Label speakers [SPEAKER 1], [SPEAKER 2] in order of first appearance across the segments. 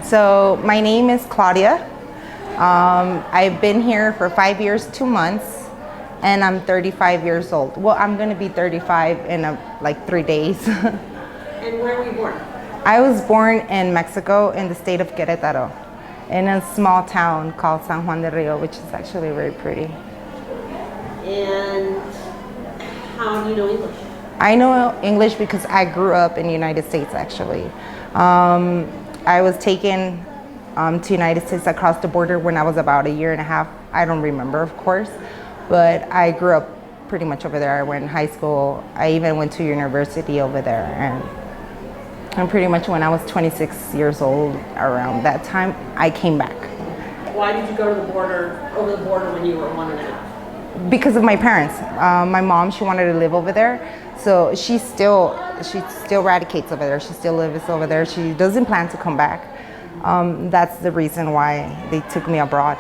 [SPEAKER 1] So my name is Claudia. I've been here for 5 years, 2 months, and I'm 35 years old. Well, I'm going to be 35 in like 3 days.
[SPEAKER 2] And where were you born?
[SPEAKER 1] I was born in Mexico in the state of Querétaro, in a small town called San Juan del Rio, which is actually very pretty.
[SPEAKER 2] And how do you know English?
[SPEAKER 1] I know English because I grew up in the United States, actually. I was taken to United States across the border when I was about a year and a half. I don't remember, of course, but I grew up pretty much over there. I went in high school. I even went to university over there. And pretty much when I was 26 years old, around that time, I came back.
[SPEAKER 2] Why did you go to the border, over the border when you were 1.5?
[SPEAKER 1] Because of my parents. My mom, she wanted to live over there. So she still radicates over there. She still lives over there. She doesn't plan to come back. That's the reason why they took me abroad.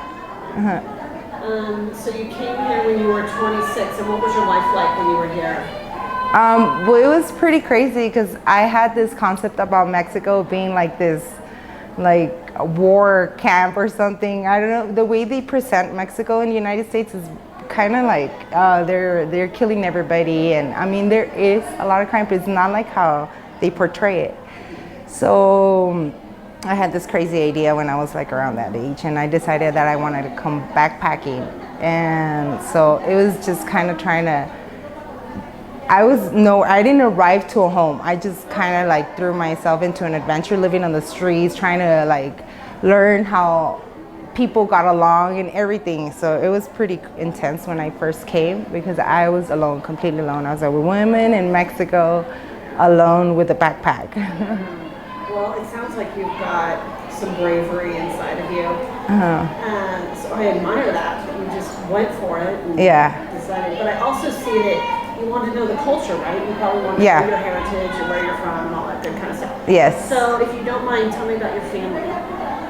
[SPEAKER 2] So you came here when you were 26, and what was your life like when you were here?
[SPEAKER 1] Well, it was pretty crazy because I had this concept about Mexico being like this, like a war camp or something. I don't know. The way they present Mexico in the United States is kind of like they're killing everybody, and I mean there is a lot of crime, but it's not like how they portray it. So I had this crazy idea when I was like around that age, and I decided that I wanted to come backpacking, and so it was just kind of trying to. I didn't arrive to a home. I just kind of like threw myself into an adventure, living on the streets, trying to like learn how people got along and everything. So it was pretty intense when I first came because I was alone, completely alone. I was a woman in Mexico, alone with a backpack.
[SPEAKER 2] Well, it sounds like you've got some bravery inside of you. So I admire that. You just went for it and decided. But I also see that you want to know the culture, right? You probably want to know your heritage and where you're from and all that good kind of stuff.
[SPEAKER 1] Yes.
[SPEAKER 2] So if you don't mind, tell me about your family.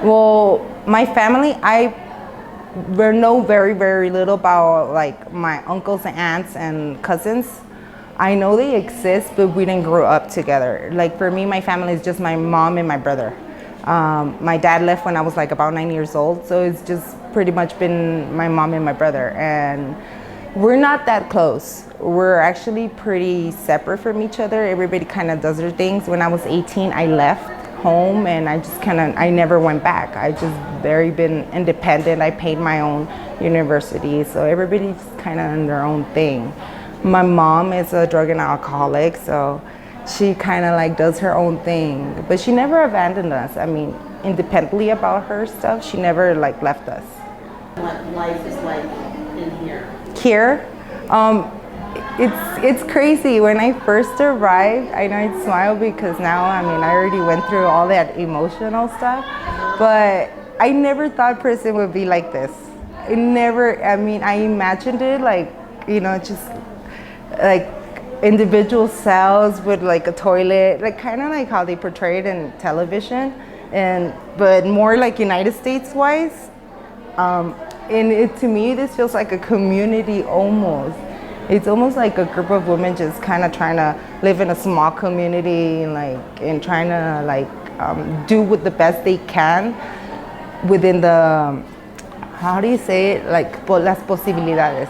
[SPEAKER 1] Well, my family, I know very, very little about like my uncles and aunts and cousins. I know they exist, but we didn't grow up together. Like for me, my family is just my mom and my brother. My dad left when I was like about 9 years old, so it's just pretty much been my mom and my brother. And we're not that close. We're actually pretty separate from each other. Everybody kind of does their things. When I was 18, I left home and I never went back. I just been independent. I paid my own university, so everybody's kind of in their own thing. My mom is a drug and alcoholic, so she kind of like does her own thing, but she never abandoned us. I mean, independently about her stuff, she never like left us.
[SPEAKER 2] What life is like in here?
[SPEAKER 1] Here, it's crazy. When I first arrived, I know I'd smile because now, I mean, I already went through all that emotional stuff, but I never thought prison would be like this. I imagined it like, you know, just like individual cells with like a toilet, like kind of like how they portray it in television, but more like United States wise. And to me, this feels like a community almost. It's almost like a group of women just kind of trying to live in a small community and trying to do with the best they can within the, how do you say it? Like las posibilidades,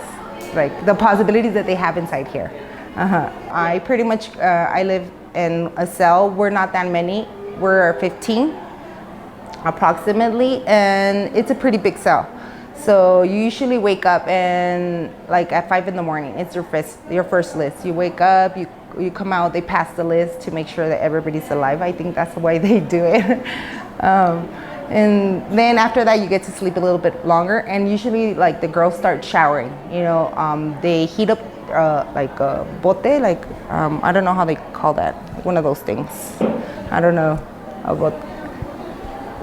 [SPEAKER 1] like the possibilities that they have inside here. I pretty much, I live in a cell. We're not that many. We're 15 approximately, and it's a pretty big cell. So you usually wake up and like at 5 in the morning, it's your first list. You wake up, you come out, they pass the list to make sure that everybody's alive. I think that's the way they do it. And then after that, you get to sleep a little bit longer. And usually like the girls start showering, you know, they heat up like a bote, like, I don't know how they call that. One of those things. I don't know.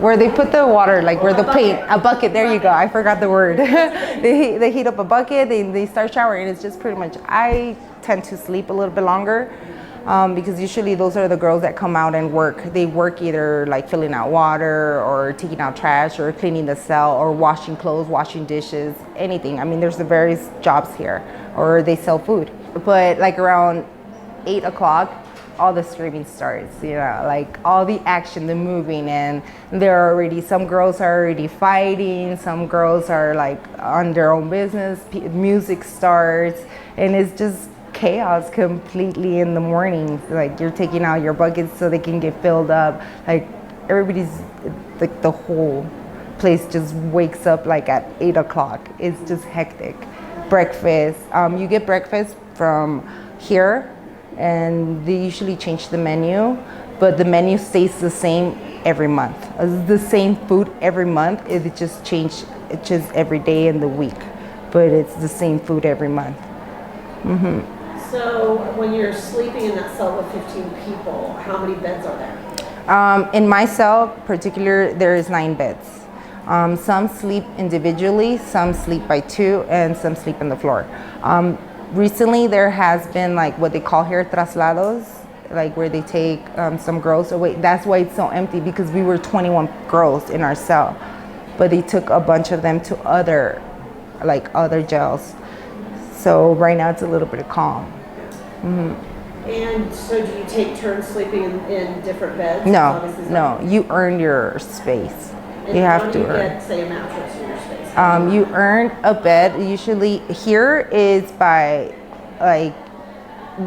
[SPEAKER 1] Where they put the water, like where the paint, a bucket, there you go, I forgot the word. They heat up a bucket, they start showering. It's just pretty much, I tend to sleep a little bit longer because usually those are the girls that come out and work. They work either like filling out water or taking out trash or cleaning the cell or washing clothes, washing dishes, anything. I mean, there's the various jobs here, or they sell food. But like around 8 o'clock, all the screaming starts, you know, like all the action, the moving, and some girls are already fighting, some girls are like on their own business, music starts, and it's just chaos completely in the morning. Like you're taking out your buckets so they can get filled up. Like everybody's, like the whole place just wakes up like at 8 o'clock. It's just hectic. Breakfast, you get breakfast from here, and they usually change the menu, but the menu stays the same every month. It's the same food every month. It just changes every day in the week, but it's the same food every month.
[SPEAKER 2] So when you're sleeping in that cell with 15 people, how many beds are there?
[SPEAKER 1] In my cell particular, there is 9 beds. Some sleep individually, some sleep by 2, and some sleep on the floor. Recently, there has been like what they call here traslados, like where they take some girls away. That's why it's so empty, because we were 21 girls in our cell, but they took a bunch of them to other jails. So right now it's a little bit of calm.
[SPEAKER 2] And so do you take turns sleeping in different beds?
[SPEAKER 1] No, you earn your space.
[SPEAKER 2] And
[SPEAKER 1] you have to
[SPEAKER 2] earn.
[SPEAKER 1] Get,
[SPEAKER 2] say, a mattress in your space?
[SPEAKER 1] You earn a bed. Usually here is by, like,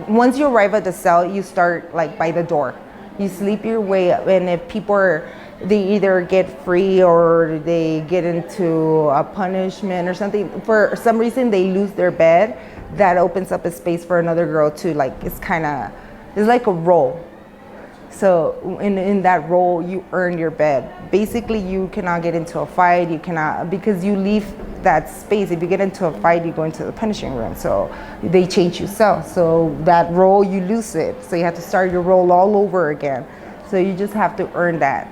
[SPEAKER 1] once you arrive at the cell, you start like by the door. You sleep your way up, and if people they either get free or they get into a punishment or something, for some reason they lose their bed, that opens up a space for another girl to, like, it's like a role. So in that role, you earn your bed. Basically, you cannot get into a fight. You cannot, because you leave that space. If you get into a fight, you go into the punishing room. So they change you cell. So that role, you lose it. So you have to start your role all over again. So you just have to earn that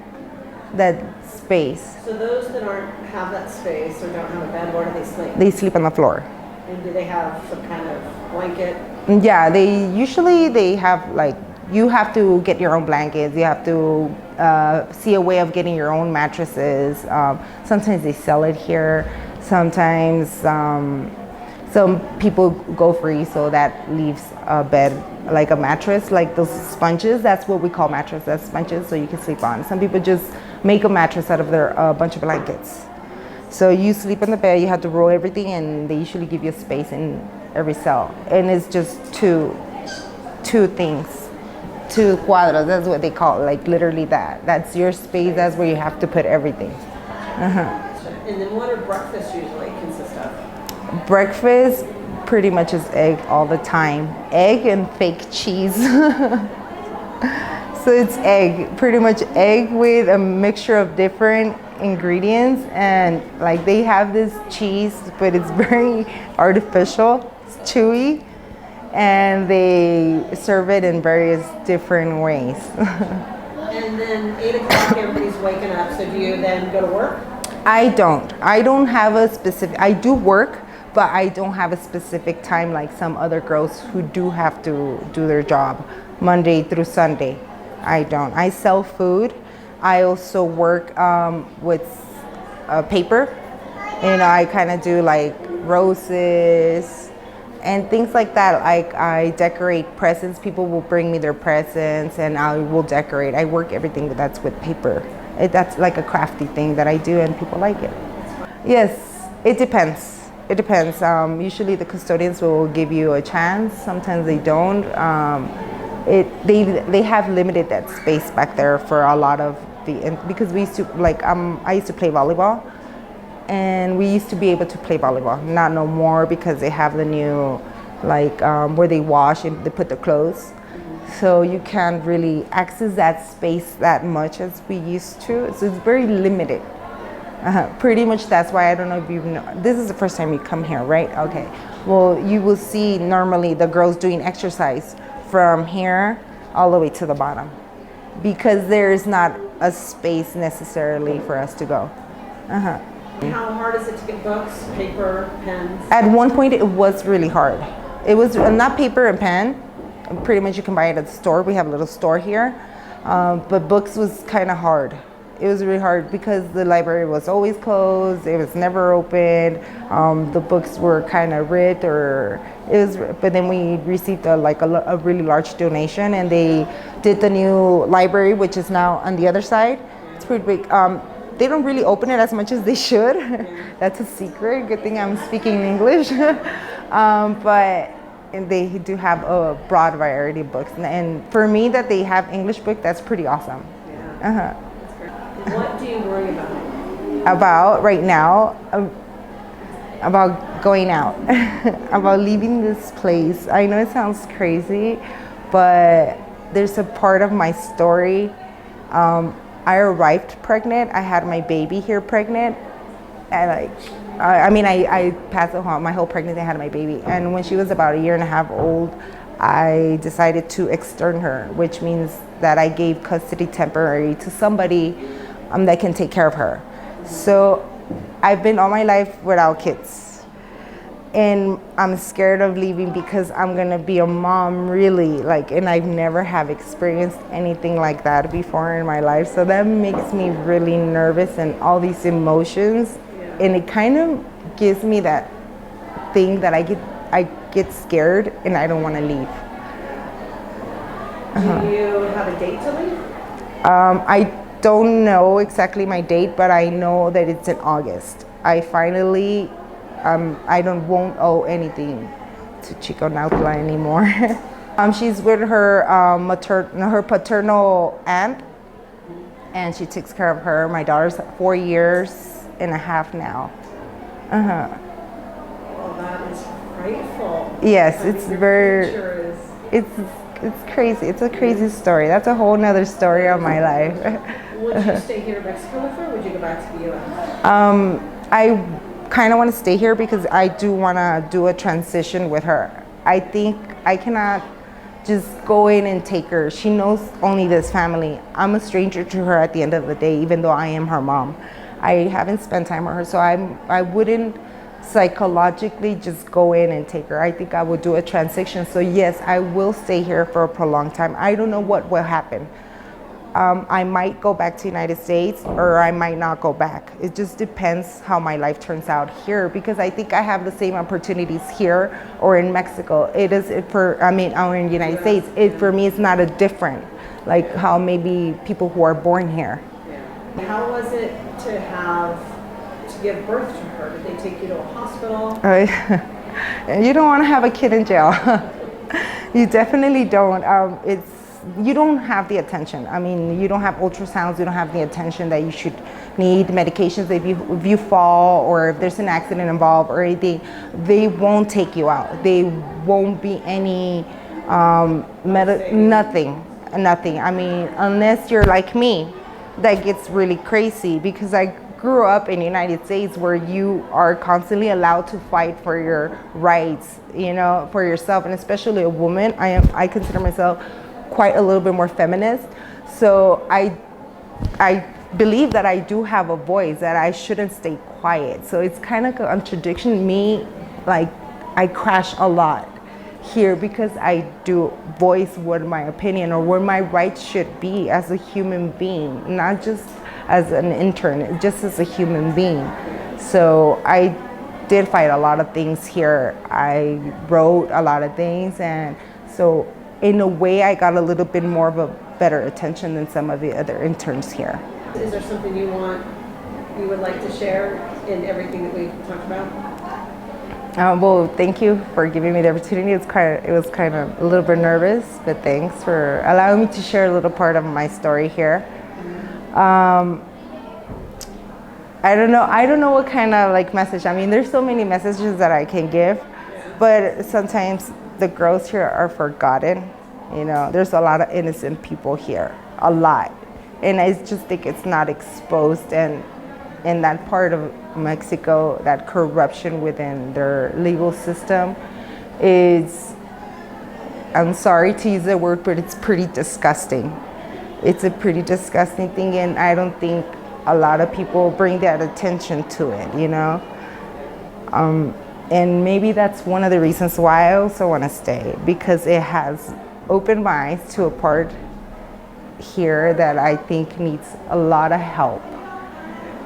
[SPEAKER 1] space.
[SPEAKER 2] So those that have that space or don't have a bed, where do they sleep?
[SPEAKER 1] They sleep on the floor.
[SPEAKER 2] And do they have some kind of blanket?
[SPEAKER 1] Yeah, they have, like, you have to get your own blankets. You have to see a way of getting your own mattresses. Sometimes they sell it here. Sometimes some people go free, so that leaves a bed, like a mattress, like those sponges. That's what we call mattress. That's sponges, so you can sleep on. Some people just make a mattress out of their bunch of blankets. So you sleep on the bed. You have to roll everything, and they usually give you a space in every cell. And it's just two things. 2 cuadros, that's what they call it, like literally that. That's your space, that's where you have to put everything.
[SPEAKER 2] And then what do breakfast usually consist of?
[SPEAKER 1] Breakfast pretty much is egg all the time. Egg and fake cheese. So it's egg, pretty much egg with a mixture of different ingredients, and like they have this cheese, but it's very artificial, it's chewy. And they serve it in various different ways.
[SPEAKER 2] And then 8 o'clock, everybody's waking up. So do you then go to work?
[SPEAKER 1] I don't have a specific, I do work, but I don't have a specific time like some other girls who do have to do their job Monday through Sunday. I don't. I sell food. I also work with paper. You know, I kind of do like roses, and things like that. I decorate presents. People will bring me their presents, and I will decorate. I work everything that's with paper. That's like a crafty thing that I do, and people like it. Yes, it depends. It depends. Usually the custodians will give you a chance. Sometimes they don't. They have limited that space back there for a lot of because we used to, like, I used to play volleyball. And we used to be able to play volleyball, not no more, because they have the new, like, where they wash and they put the clothes. So you can't really access that space that much as we used to. So it's very limited. Pretty much that's why, I don't know if you know, this is the first time you come here, right? Okay. Well, you will see normally the girls doing exercise from here all the way to the bottom, because there is not a space necessarily for us to go.
[SPEAKER 2] How hard is it to get books, paper, pens?
[SPEAKER 1] At one point, it was really hard. It was not paper and pen. Pretty much you can buy it at the store. We have a little store here. But books was kind of hard. It was really hard because the library was always closed. It was never open. The books were kind of ripped, or it was. But then we received a really large donation, and they did the new library, which is now on the other side. It's pretty big. They don't really open it as much as they should. That's a secret. Good thing I'm speaking English. But they do have a broad variety of books, and for me, that they have English book, that's pretty awesome.
[SPEAKER 2] Yeah. What do you worry about?
[SPEAKER 1] About right now, about going out, about leaving this place. I know it sounds crazy, but there's a part of my story. I arrived pregnant. I had my baby here pregnant, and I passed my whole pregnancy. I had my baby, and when she was about 1.5 years old, I decided to extern her, which means that I gave custody temporary to somebody that can take care of her. So I've been all my life without kids, and I'm scared of leaving because I'm gonna be a mom, really, and I've never have experienced anything like that before in my life. So that makes me really nervous and all these emotions, and it kind of gives me that thing that I get scared and I don't want to leave.
[SPEAKER 2] Do you have a date to leave?
[SPEAKER 1] I don't know exactly my date, but I know that it's in August. I finally, won't owe anything to Chiconautle anymore. She's with her her paternal aunt, and she takes care of her. My daughter's 4.5 years now.
[SPEAKER 2] Well, that is frightful.
[SPEAKER 1] Yes, it's crazy. It's a crazy story. That's a whole nother story of my life.
[SPEAKER 2] Would you stay here in Mexico with her, or would you go back to the U.S.?
[SPEAKER 1] I kind of want to stay here because I do want to do a transition with her. I think I cannot just go in and take her. She knows only this family. I'm a stranger to her at the end of the day, even though I am her mom. I haven't spent time with her, so I wouldn't psychologically just go in and take her. I think I would do a transition. So yes, I will stay here for a prolonged time. I don't know what will happen. I might go back to the United States, or I might not go back. It just depends how my life turns out here, because I think I have the same opportunities here or in Mexico. Or in the United States. For me, it's not a different, like how maybe people who are born here.
[SPEAKER 2] Yeah. How was it to give birth to her? Did they take you to a hospital?
[SPEAKER 1] You don't want to have a kid in jail. You definitely don't. You don't have the attention. I mean, you don't have ultrasounds. You don't have the attention that you should need. Medications, if you fall or if there's an accident involved or anything, they won't take you out. They won't be any nothing. I mean, unless you're like me, that gets really crazy, because I grew up in the United States where you are constantly allowed to fight for your rights, for yourself, and especially a woman. I consider myself quite a little bit more feminist, so I believe that I do have a voice, that I shouldn't stay quiet. So it's kind of a contradiction. I crash a lot here because I do voice what my opinion or what my rights should be as a human being, not just as an intern, just as a human being. So I did fight a lot of things here. I wrote a lot of things, and so in a way I got a little bit more of a better attention than some of the other interns here.
[SPEAKER 2] Is there something you would like to share in everything that we've talked about?
[SPEAKER 1] Well, thank you for giving me the opportunity. It was kind of a little bit nervous, but thanks for allowing me to share a little part of my story here. I don't know what kind of message. I mean, there's so many messages that I can give, but sometimes the girls here are forgotten. There's a lot of innocent people here, a lot, and I just think it's not exposed. And in that part of Mexico, that corruption within their legal system is, I'm sorry to use the word, but it's pretty disgusting. It's a pretty disgusting thing, and I don't think a lot of people bring that attention to it, and maybe that's one of the reasons why I also want to stay, because it has opened my eyes to a part here that I think needs a lot of help.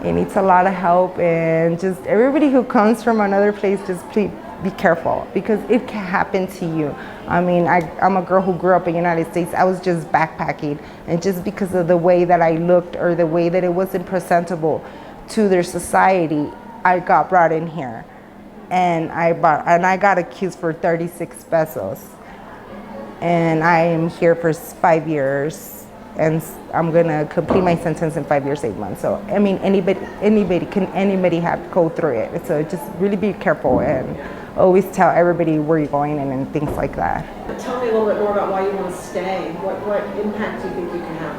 [SPEAKER 1] It needs a lot of help, and just everybody who comes from another place, just please be careful, because it can happen to you. I mean, I'm a girl who grew up in the United States. I was just backpacking, and just because of the way that I looked or the way that it wasn't presentable to their society, I got brought in here, and I got accused for 36 pesos, and I am here for 5 years. And I'm gonna complete my sentence in 5 years, 8 months. So I mean, anybody can go through it. So just really be careful and always tell everybody where you're going and things like that.
[SPEAKER 2] Tell me a little bit more about why you want to stay. What impact do you think you can have?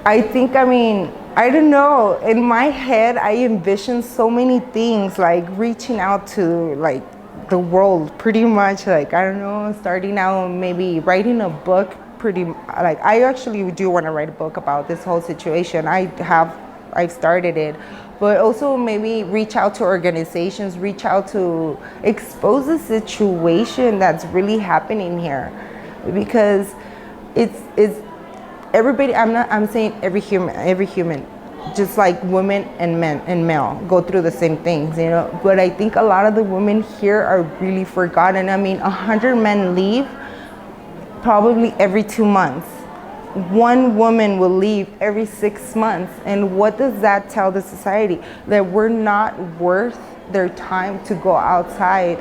[SPEAKER 1] I think, I mean, I don't know. In my head, I envision so many things, like reaching out to like the world, pretty much. Like, I don't know, starting out maybe writing a book. I actually do want to write a book about this whole situation. I've started it, but also maybe reach out to organizations, reach out to expose the situation that's really happening here, because it's everybody. I'm saying every human, just like women and men and male go through the same things, you know. But I think a lot of the women here are really forgotten. I mean, 100 men leave probably every 2 months. One woman will leave every 6 months. And what does that tell the society? That we're not worth their time to go outside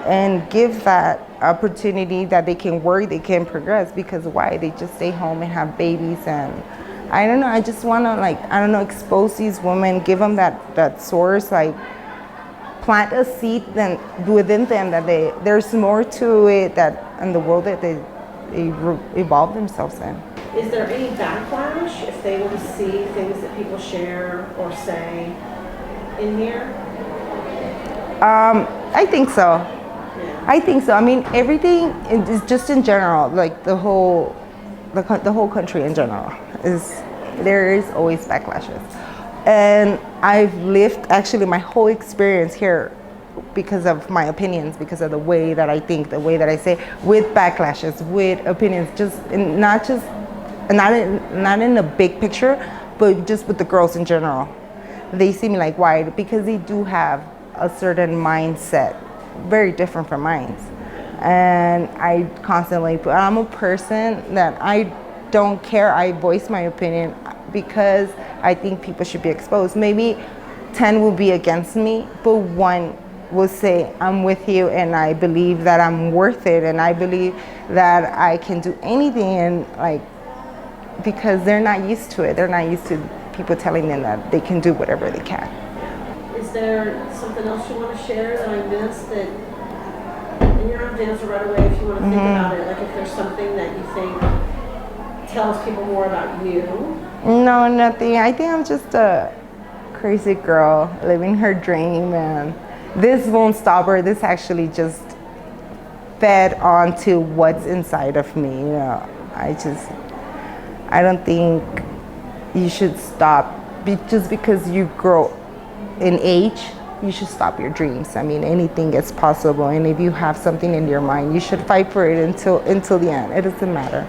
[SPEAKER 1] and give that opportunity that they can work, they can progress. Because why? They just stay home and have babies. And I don't know, I just want to, like, I don't know, expose these women, give them that source, like plant a seed within them that there's more to it, that in the world that they evolve themselves in.
[SPEAKER 2] Is there any backlash if they were to see things that people share or say in here?
[SPEAKER 1] I think so. Yeah. I think so. I mean, everything is just in general, like the whole country in general there is always backlashes. And I've lived actually my whole experience here because of my opinions, because of the way that I think, the way that I say, with backlashes, with opinions, not in a big picture, but just with the girls in general. They see me like, why? Because they do have a certain mindset, very different from mine. And I constantly I'm a person that I don't care. I voice my opinion because I think people should be exposed. Maybe 10 will be against me, but 1 will say, I'm with you, and I believe that I'm worth it, and I believe that I can do anything, and like, because they're not used to it. They're not used to people telling them that they can do whatever they can.
[SPEAKER 2] Is there something else you want to share that I missed that, and you don't have to answer right away if you want to think about it, like if there's something that you think tells people more about you?
[SPEAKER 1] No, nothing. I think I'm just a crazy girl living her dream, and this won't stop her. This actually just fed onto what's inside of me. You know, I don't think you should stop just because you grow in age. You should stop your dreams. I mean, anything is possible, and if you have something in your mind, you should fight for it until the end. It doesn't matter.